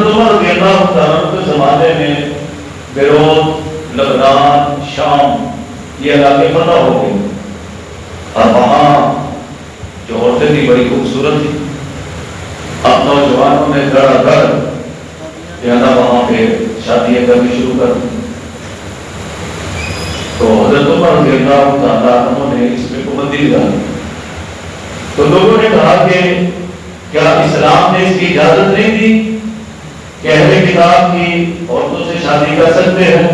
عمر رضی اللہ تعالیٰ عنہ کے زمانے میں بیروت، لبنان، شام یہ علاقے فتح ہو گئے، اور وہاں جو عورتیں تھی بڑی خوبصورت تھی. اب نوجوانوں نے دھڑا دھڑ لہذا وہاں پہ شادیاں کرنی شروع کر دی. تو حضرت عمر رضی اللہ تعالیٰ عنہ نے اس میں پابندی لگا دی. تو لوگوں نے کہا کہ کیا اسلام نے اس کی اجازت نہیں دی کہ اہل کتاب کی عورتوں سے شادی کر سکتے ہیں،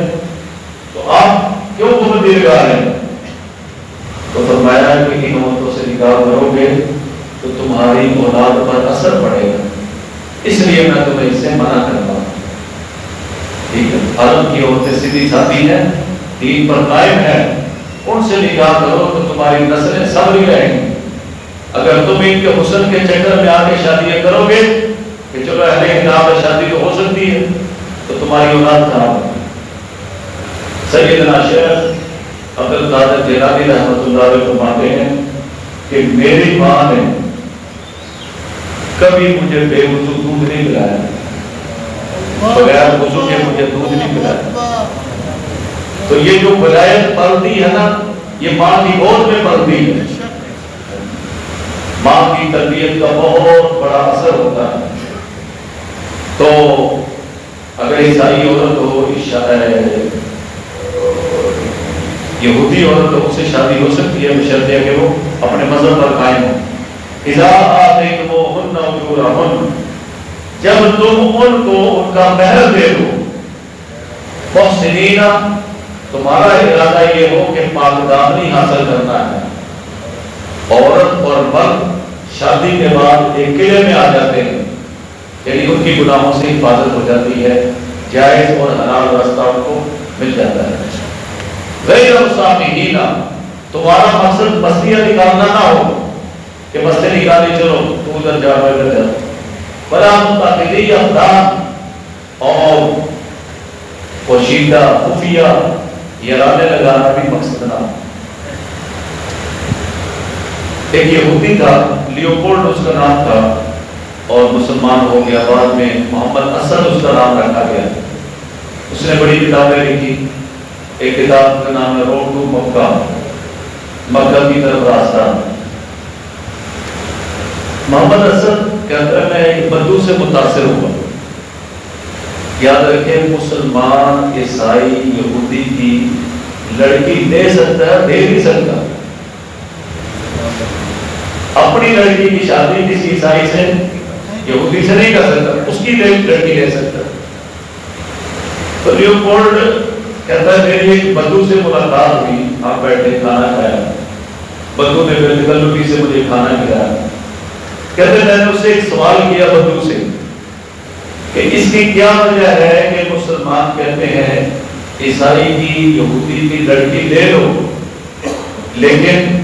تو آپ کیوں پابندی لگا رہے ہیں؟ تو فرمایا کہ ان عورتوں سے نکاح کرو گے تو تمہاری اولاد پر اثر پڑے گا، اس لیے میں تمہیں اس سے منع کرتا ہوں. ٹھیک ہے، عرب کی عورتیں سیدھی سادھی ہیں، دین پر قائم ہیں، ان سے نکاح کرو تو تمہاری نسلیں سبری رہیں گی. اگر تم ان کے حسن کے چکر میں آ کے شادیاں کرو گے کہ چلو اہل کتاب میں شادی تو ہو سکتی ہے، تو تمہاری اولاد خراب ہوگی. سیدنا شیخ عبد القادر جیلانی رحمۃ اللہ علیہ فرماتے ہیں کہ میری ماں نے کبھی مجھے بے وضو دودھ نہیں پلایا، بغیر وضو کے مجھے دودھ نہیں پلایا. تو یہ جو ولایت پلتی ہے نا، یہ ماں کی گود میں پلتی ہے. ماں کی تربیت کا بہت بڑا اثر ہوتا ہے. تو اگر عیسائی عورت ہو، یہودی عورت ہو، اس سے شادی ہو سکتی ہے بشرطے کہ وہ اپنے مذہب پر قائم ہو. اذا آتیتموہن اجورہن، جب تم ان کو ان کا مہر دے دو، محسنین، تمہارا ارادہ یہ ہو کہ پاک دامنی حاصل کرنا ہے. عورت اور مرد شادی کے بعد ایک قلعے میں آ جاتے ہیں، یعنی ان کی گناہوں سے حفاظت ہو جاتی ہے، جائز اور حلال راستہ ان کو مل جاتا ہے. غیر مسافرین، تمہارا مقصد بستیاں نکالنا نہ ہو کہ بستے نکالے چلو تو ادھر جا میں ادھر جا، بلا متقدی اقدام، اور پوشیدہ خفیہ ارادے لگانا بھی مقصد نہ ہو. ایک یہودی تھا، لیوپولڈ اس کا نام تھا، اور مسلمان ہو گیا. بعد میں محمد اسد اس کا نام رکھا گیا. اس نے بڑی کتابیں لکھی. ایک کتاب کا نام ہے روڈ ٹو مکہ، مکہ کی طرف راستہ. محمد اسد کہتا ہے میں ایک بدو سے متاثر ہوا. یاد رکھیں، مسلمان عیسائی یہودی کی لڑکی دے سکتا ہے، دے نہیں سکتا. اپنی لڑکی کی شادی کسی عیسائی سے یہودی سے نہیں کر سکتا، اس کی لڑکی لے سکتا. تو لیوپولڈ کہتا ہے میری ایک بدو سے ملاقات ہوئی، آپ بیٹھے کھانا کھایا، بدو نے بے تکلفی سے مجھے کھانا کھلایا. کہتے میں نے اس سے ایک سوال کیا بدو سے کہ اس کی کیا وجہ ہے کہ مسلمان کہتے ہیں عیسائی کی یہودی کی لڑکی لے لو، لیکن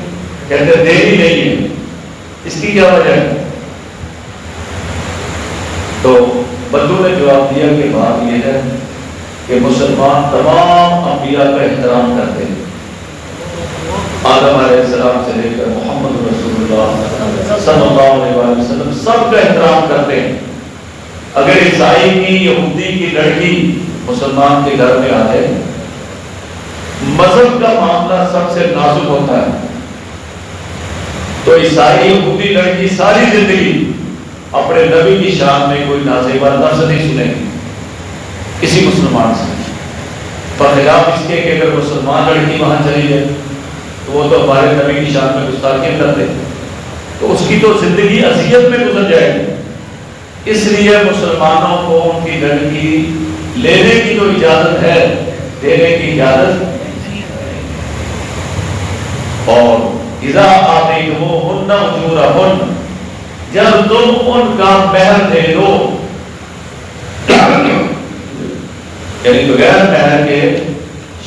کہتے دے ہی نہیں ہے، اس کی کیا وجہ ہے؟ تو بدو نے جواب دیا کہ بات یہ ہے کہ مسلمان تمام انبیاء کا احترام کرتے ہیں، آدم علیہ السلام سے لے کر محمد رسول اللہ صلی اللہ علیہ وسلم سب کا احترام کرتے ہیں. اگر عیسائی کی یہودی کی لڑکی مسلمان کے گھر میں آ جائے، مذہب کا معاملہ سب سے نازک ہوتا ہے، تو عیسائی یہودی لڑکی ساری زندگی اپنے نبی کی شان میں کوئی نازیبہ لفظ نہیں سنے گی کسی مسلمان سے، برخلاف اس کے کہ اگر مسلمان لڑکی وہاں چلی جائے تو وہ تو ہمارے نبی کی شان میں گستاخیاں کرتے، تو اس کی تو زندگی اذیت میں گزر جائے گی. اس لیے مسلمانوں کو ان کی لڑکی لینے کی تو اجازت ہے، دینے کی اجازت نہیں. اور اذا آتیتموہن اجورہن، جب تم ان کا مہر دے دو، یعنی بغیر مہر کے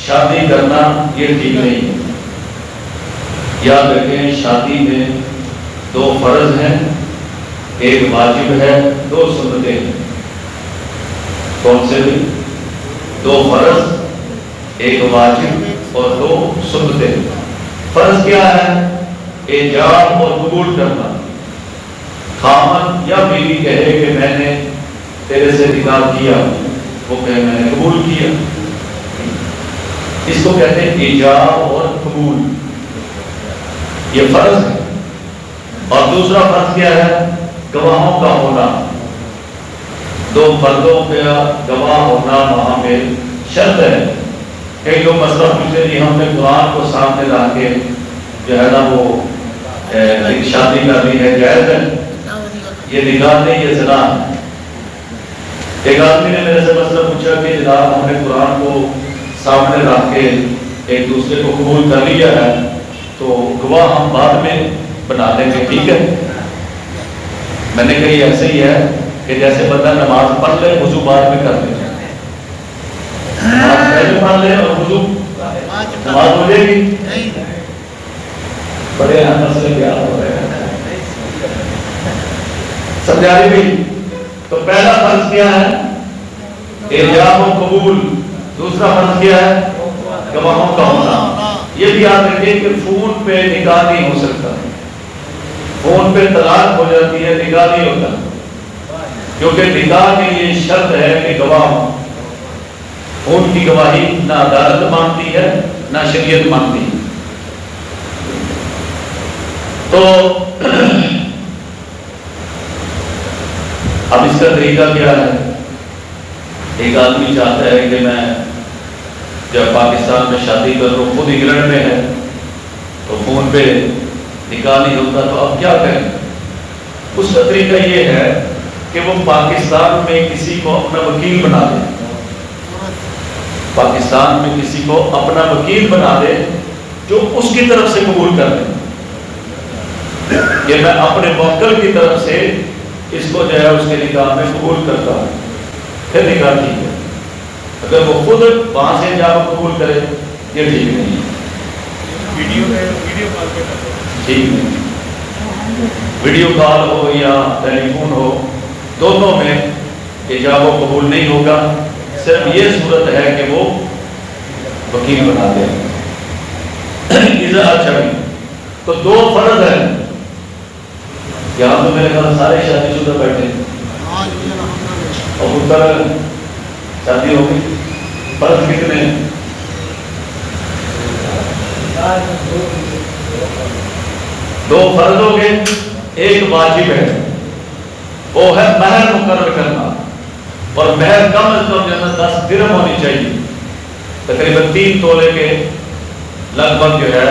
شادی کرنا یہ ٹھیک نہیں ہے. یاد رکھیں شادی میں دو فرض ہیں، ایک واجب ہے، دو سنتیں ہیں. کون سے بھی؟ دو فرض، ایک واجب اور دو سنتیں. فرض کیا ہے؟ ایجاب اور قبول کرنا. خامن یا بیوی کہے کہ میں نے تیرے سے نکاح کیا، وہ کہے میں نے قبول کیا۔ اس کو کہتے ہیں ایجاب اور قبول، یہ فرض ہے۔ اور دوسرا فرض کیا ہے؟ گواہوں کا ہونا، دو مردوں کا گواہ ہونا وہاں پہ شرط ہے۔ کئی لوگ مسئلہ پوچھتے جی ہم نے قرآن کو سامنے لا کے جو ہے نا وہ شادی کرنی ہے، جائز ہے؟ یہ نکاح نہیں، یہ زنا ہے۔ ایک آدمی نے میرے سے مسئلہ پوچھا کہ جناب ہم نے قرآن کو سامنے رکھ کے ایک دوسرے کو قبول کر لیا ہے تو گواہ ہم بعد میں بنا لیں گے، ٹھیک ہے؟ میں نے کہا یہ ایسے ہی ہے کہ جیسے بندہ نماز پڑھ لے وضو بعد میں کر لے، نماز پہلے پڑھ لے اور وضو نماز ہو جائے گی۔ بڑے اہم مسئلے پیار ہو رہے ہیں، سمجھا رہی بھی؟ تو پہلا فرض کیا ہے؟ ایجاب و قبول۔ دوسرا فرض کیا ہے؟ گواہوں کا ہونا۔ یہ بھی یاد رکھیں کہ فون پہ نکاح نہیں ہو سکتا، فون پہ طلاق ہو جاتی ہے، نکاح نہیں ہوتا، کیونکہ نکاح میں یہ شرط ہے کہ گواہ ہو۔ فون کی گواہی نہ عدالت مانتی ہے نہ شریعت مانتی ہے۔ تو اب اس کا طریقہ کیا ہے؟ ایک آدمی چاہتا ہے کہ میں جب پاکستان میں شادی کر لوں، خود انگلینڈ میں ہے تو فون پہ نکاح نہیں ہوتا، تو اب کیا کریں؟ اس کا طریقہ یہ ہے کہ وہ پاکستان میں کسی کو اپنا وکیل بنا دے، پاکستان میں کسی کو اپنا وکیل بنا دے جو اس کی طرف سے قبول کر لے کہ میں اپنے موکل کی طرف سے اس کو جو ہے اس کے نکاح میں قبول کرتا ہوں، پھر نکاح ٹھیک ہے۔ اگر وہ خود وہاں سے جا کر قبول کرے یہ ٹھیک نہیں ہے، ویڈیو کال پہ ٹھیک نہیں، ویڈیو کال ہو یا ٹیلی فون ہو، دونوں میں ایجاب و قبول نہیں ہوگا۔ صرف یہ صورت ہے کہ وہ وکیل بنا دے۔ اچھا تو دو فرض ہیں، یہاں تو میرے خیال سارے شادی شدہ بیٹھے اور اتر شادی ہو گئی۔ فرض کتنے؟ دو فرض ہو گئے، ایک واجب ہے، وہ ہے مہر مقرر کرنا، اور مہر کم از کم 10 درہم ہونی چاہیے، تقریباً 3 تولے کے لگ بھگ جو ہے،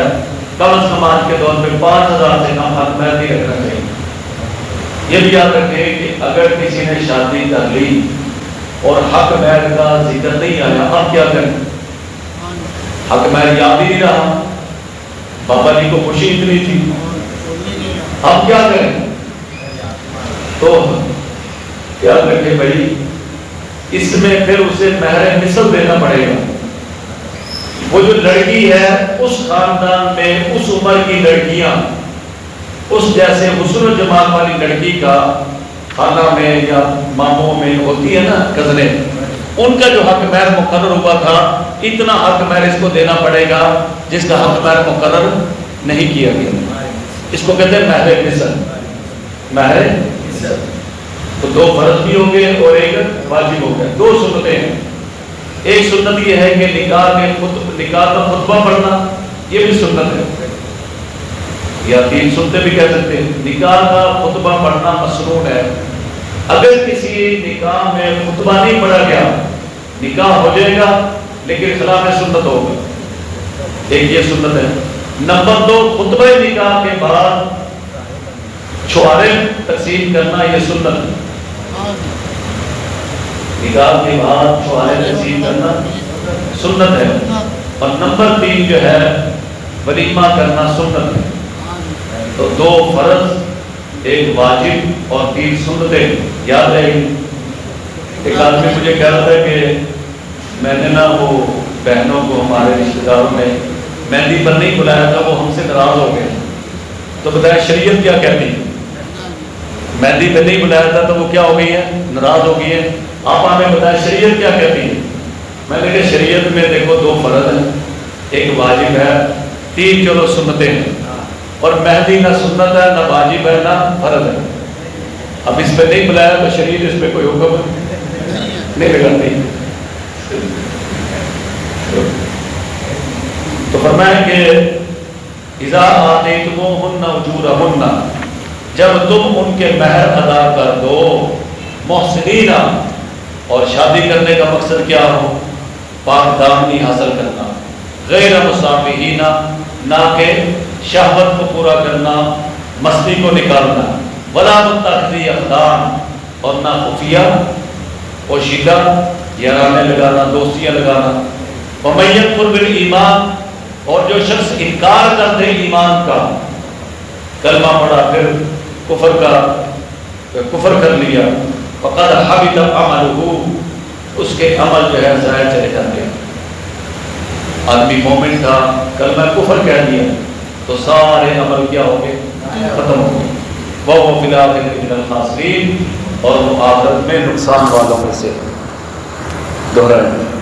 کم از کم آج کے دور میں 5000 سے کم حق مہر نہیں رکھنا چاہیے۔ یہ بھی یاد رکھیں کہ اگر کسی نے شادی کر لی اور حق مہر کا ذکر نہیں آیا، اب کیا کریں؟ حق مہر یاد ہی نہیں رہا، بابا جی کو خوشی اتنی تھی، اب کیا کریں؟ تو یاد رکھیں بھائی، اس میں پھر اسے مہر مثل دینا پڑے گا۔ وہ جو لڑکی ہے اس خاندان میں اس عمر کی لڑکیاں، اس جیسے حسن و جمال والی لڑکی کا خانہ میں یا ماموں میں ہوتی ہے نا کزنیں، ان کا جو حق مہر مقرر ہوا تھا اتنا حق مہر اس کو دینا پڑے گا جس کا حق مہر مقرر نہیں کیا گیا۔ اس کو کہتے ہیں مہر مثل، مہر مثل۔ تو دو فرض بھی ہو گئے اور ایک واجب ہو گیا، دو سنتیں ہیں۔ ایک سنت یہ ہے کہ نکاح کا خطبہ پڑھنا، یہ بھی سنت ہے، یا 3 سنتیں بھی کہہ سکتے ہیں۔ نکاح کا خطبہ پڑھنا مسنون ہے۔ اگر کسی نکاح میں خطبہ نہیں پڑھا گیا، نکاح ہو جائے گا لیکن خلاف سنت ہوگا، ایک یہ سنت ہے۔ نمبر 2، خطبہ نکاح کے بعد چھوارے تقسیم کرنا، یہ سنت ہے۔ نکاح کے بعد چھوارے تقسیم کرنا سنت ہے۔ اور نمبر 3 جو ہے ولیمہ کرنا سنت ہے۔ تو 2 فرض، ایک واجب اور 3 سنتیں یاد رہے گی۔ ایک آدمی مجھے کہہ رہا تھا کہ میں نے نا وہ بہنوں کو ہمارے رشتہ داروں نے مہندی پر نہیں بلایا تھا، وہ ہم سے ناراض ہو گئے، تو بتایا شریعت کیا کہتی ہے؟ مہندی پہ نہیں بلایا تھا تو وہ کیا ہو گئی ہے؟ ناراض ہو گئی ہے۔ آپ ہمیں بتائیں شریعت کیا کہتی ہے؟ میں نے کہا شریعت میں دیکھو 2 فرض ہیں، ایک واجب ہے، 3 چلو سنتیں ہیں، اور مہندی نہ سنت ہے نہ واجب ہے نہ فرض ہے۔ اب اس پہ نہیں بلایا تو شریر اس پہ کوئی حکم نہیں لگاتی. تو فرمایا کہ اذا آتیتموہن اجورہن، جب تم ان کے مہر ادا کر دو، محسنین، اور شادی کرنے کا مقصد کیا ہو؟ پاک دامنی حاصل کرنا، غیر مسافحین، نہ کہ شہوت کو پورا کرنا، مستی کو نکالنا، ولا متخذی اخدان، اور نہ خفیہ پوشیدہ یارانے لگانا، دوستیاں لگانا. ومن یکفر بالایمان، اور جو شخص انکار کر دے ایمان کا، کلمہ پڑھا پھر کفر کر لیا، فقد حبط عملہ، اس کے عمل جو ہے ضائع چلے جاتے ہیں. آدمی مومن تھا، کلمہ کفر کہہ دیا تو سارے عمل کیا ہو گئے؟ ختم ہو گئے. وَهُوَ فِي الْآخِرَةِ مِنَ الْخَاسِرِينَ، اور وہ آخرت میں نقصان والوں میں سے. دوہرایا